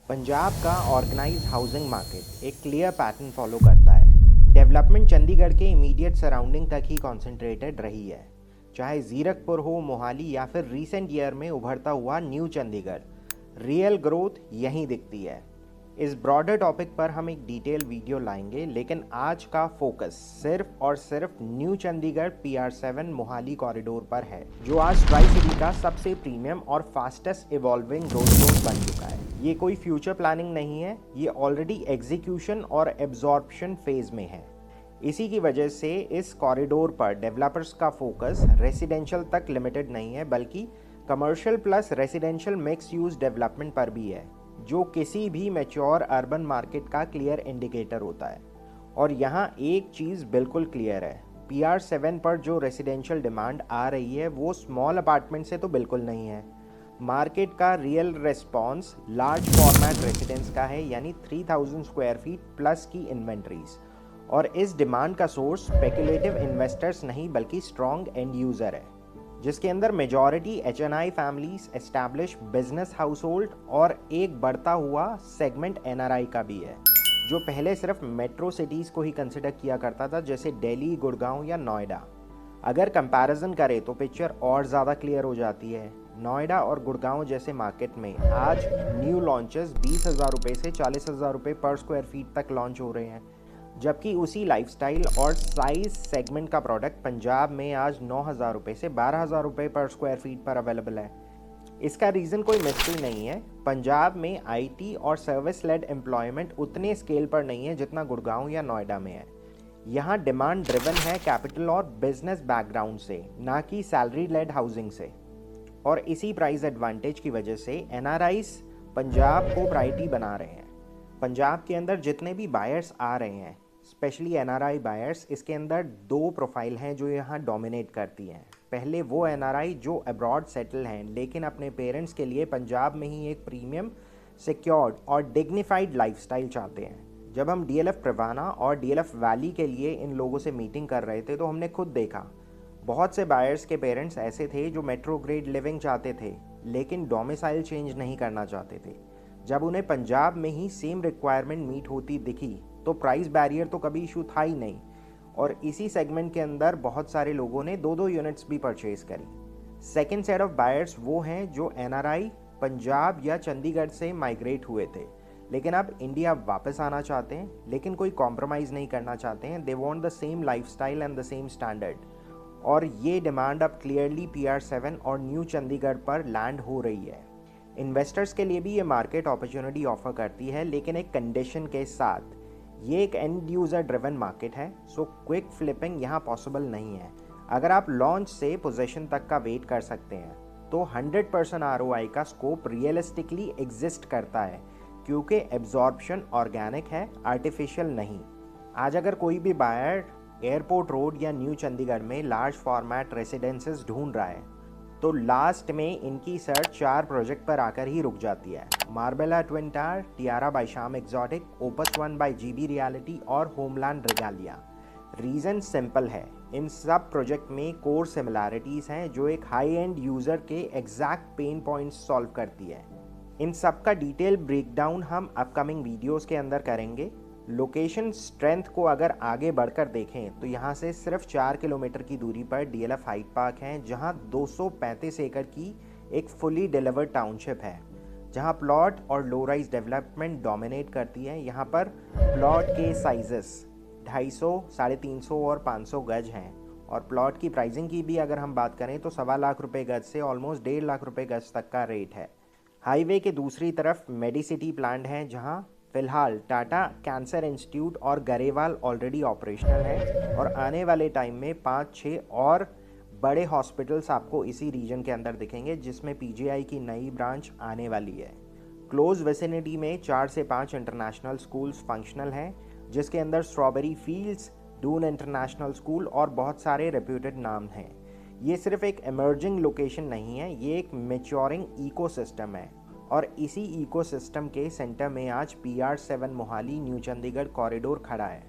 पंजाब का organised housing market एक clear pattern follow करता है। डेवलपमेंट चंडीगढ़ के इमीडिएट सराउंडिंग तक ही कॉन्सेंट्रेटेड रही है, चाहे जीरकपुर हो, मोहाली या फिर रीसेंट ईयर में उभरता हुआ न्यू चंडीगढ़। रियल ग्रोथ यहीं दिखती है। इस ब्रॉडर टॉपिक पर हम एक डिटेल वीडियो लाएंगे, लेकिन आज का फोकस सिर्फ और सिर्फ new Chandigarh PR7 Mohali corridor पर है, जो आज ट्राई सिटी का सबसे प्रीमियम और फास्टेस्ट इवॉल्विंग रोड नोड बन चुका है। ये कोई फ्यूचर प्लानिंग नहीं है, ये ऑलरेडी एग्जीक्यूशन और एब्जॉर्प्शन फेज में है। इसी की वजह से इस कॉरिडोर पर डेवलपर्स का फोकस रेसिडेंशियल तक लिमिटेड नहीं है, बल्कि commercial plus residential mix use development पर भी है, जो किसी भी मैच्योर अर्बन मार्केट का क्लियर इंडिकेटर होता है। और यहाँ एक चीज़ बिल्कुल क्लियर है, PR7 पर जो रेसिडेंशियल डिमांड आ रही है वो स्मॉल अपार्टमेंट से तो बिल्कुल नहीं है। मार्केट का real response large format residence का है, यानी 3000 स्क्वायर फीट प्लस की इन्वेंट्रीज। और इस डिमांड का सोर्स स्पेकुलेटिव इन्वेस्टर्स नहीं, बल्कि स्ट्रॉन्ग एंड यूज़र है, जिसके अंदर majority HNI families, establish business household और एक बढ़ता हुआ सेगमेंट NRI का भी है, जो पहले सिर्फ मेट्रो सिटीज़ को ही कंसिडर किया करता था, जैसे दिल्ली, गुड़गांव या नोएडा। अगर कंपैरिजन करें तो पिक्चर और ज़्यादा क्लियर हो जाती है। नोएडा और गुड़गांव जैसे मार्केट में आज न्यू लॉन्चेस 20,000 रुपये से 40,000 रुपये पर स्क्वायर फीट तक लॉन्च हो रहे हैं, जबकि उसी लाइफस्टाइल और साइज सेगमेंट का प्रोडक्ट पंजाब में आज 9,000 रुपये से 12,000 रुपये पर स्क्वायर फीट पर अवेलेबल है। इसका रीज़न कोई मिस्ट्री नहीं है। पंजाब में IT और सर्विस लेड एम्प्लॉयमेंट उतने स्केल पर नहीं है जितना गुड़गांव या नोएडा में है। यहाँ डिमांड ड्रिवन है कैपिटल और बिजनेस बैकग्राउंड से, ना कि सैलरी लेड हाउसिंग से। और इसी प्राइस एडवांटेज की वजह से NRIs पंजाब को प्रायोरिटी बना रहे हैं। पंजाब के अंदर जितने भी बायर्स आ रहे हैं, स्पेशली NRI बायर्स, इसके अंदर दो प्रोफाइल हैं जो यहाँ डोमिनेट करती हैं। पहले वो NRI जो अब्रॉड सेटल हैं, लेकिन अपने पेरेंट्स के लिए पंजाब में ही एक प्रीमियम, सिक्योर्ड और डिग्निफाइड लाइफस्टाइल चाहते हैं। जब हम DLF प्रवाना और DLF वैली के लिए इन लोगों से मीटिंग कर रहे थे, तो हमने खुद देखा बहुत से बायर्स के पेरेंट्स ऐसे थे जो मेट्रो ग्रेड लिविंग चाहते थे, लेकिन डोमिसाइल चेंज नहीं करना चाहते थे। जब उन्हें पंजाब में ही सेम रिक्वायरमेंट मीट होती दिखी, तो प्राइस बैरियर तो कभी इशू था ही नहीं। और इसी सेगमेंट के अंदर बहुत सारे लोगों ने 2-2 यूनिट्स भी परचेज करी। सेकेंड सेट ऑफ बायर्स वो हैं जो NRI पंजाब या चंडीगढ़ से माइग्रेट हुए थे, लेकिन अब इंडिया वापस आना चाहते हैं, लेकिन कोई कॉम्प्रोमाइज़ नहीं करना चाहते हैं। They want the same lifestyle and the same standard. और ये डिमांड अब क्लियरली PR7 और न्यू चंडीगढ़ पर लैंड हो रही है। इन्वेस्टर्स के लिए भी ये मार्केट अपॉर्चुनिटी ऑफर करती है, लेकिन एक कंडीशन के साथ। ये एक एंड यूज़र ड्रिवन मार्केट है, सो क्विक फ्लिपिंग यहाँ पॉसिबल नहीं है। अगर आप लॉन्च से पोजीशन तक का वेट कर सकते हैं, तो 100% ROI का स्कोप रियलिस्टिकली एग्जिस्ट करता है, क्योंकि एब्जॉर्प्शन ऑर्गेनिक है, आर्टिफिशियल नहीं। आज अगर कोई भी बायर एयरपोर्ट रोड या न्यू चंडीगढ़ में लार्ज फॉर्मेट रेसिडेंसेस ढूंढ रहा है, तो लास्ट में इनकी सर्च 4 प्रोजेक्ट पर आकर ही रुक जाती है। Marbella twin tower, Tiara by शाम exotic, Opus 1 by GB Realty और होमलैंड रेगालिया। रीज़न सिंपल है, इन सब प्रोजेक्ट में कोर सिमिलैरिटीज़ हैं जो एक हाई एंड यूज़र के एग्जैक्ट पेन पॉइंट्स सॉल्व करती है। इन सब का डिटेल ब्रेकडाउन हम अपकमिंग वीडियोस के अंदर करेंगे। लोकेशन स्ट्रेंथ को अगर आगे बढ़कर देखें, तो यहाँ से सिर्फ 4 किलोमीटर की दूरी पर DLF हाइट पार्क है, जहाँ 235 एकड़ की एक फुली डिलीवर्ड टाउनशिप है, जहाँ प्लॉट और लो राइज डेवलपमेंट डोमिनेट करती है। यहाँ पर प्लॉट के साइजेस 250, 350 और 500 गज हैं। और प्लॉट की प्राइसिंग की भी अगर हम बात करें, तो 1.25 लाख रुपये गज से ऑलमोस्ट 1.5 लाख रुपये गज तक का रेट है। हाईवे के दूसरी तरफ मेडिसिटी प्लांट है, जहाँ फिलहाल टाटा कैंसर इंस्टीट्यूट और गरेवाल ऑलरेडी ऑपरेशनल है, और आने वाले टाइम में 5-6 और बड़े हॉस्पिटल्स आपको इसी रीजन के अंदर दिखेंगे, जिसमें PGI की नई ब्रांच आने वाली है। क्लोज विसिनिटी में 4 से 5 इंटरनेशनल स्कूल्स फंक्शनल हैं, जिसके अंदर strawberry fields, Doon international school और बहुत सारे रेप्यूटेड नाम हैं। ये सिर्फ एक इमर्जिंग लोकेशन नहीं है, ये एक मैच्योरिंग इकोसिस्टम है। और इसी इकोसिस्टम के सेंटर में आज PR7 Mohali new Chandigarh corridor खड़ा है।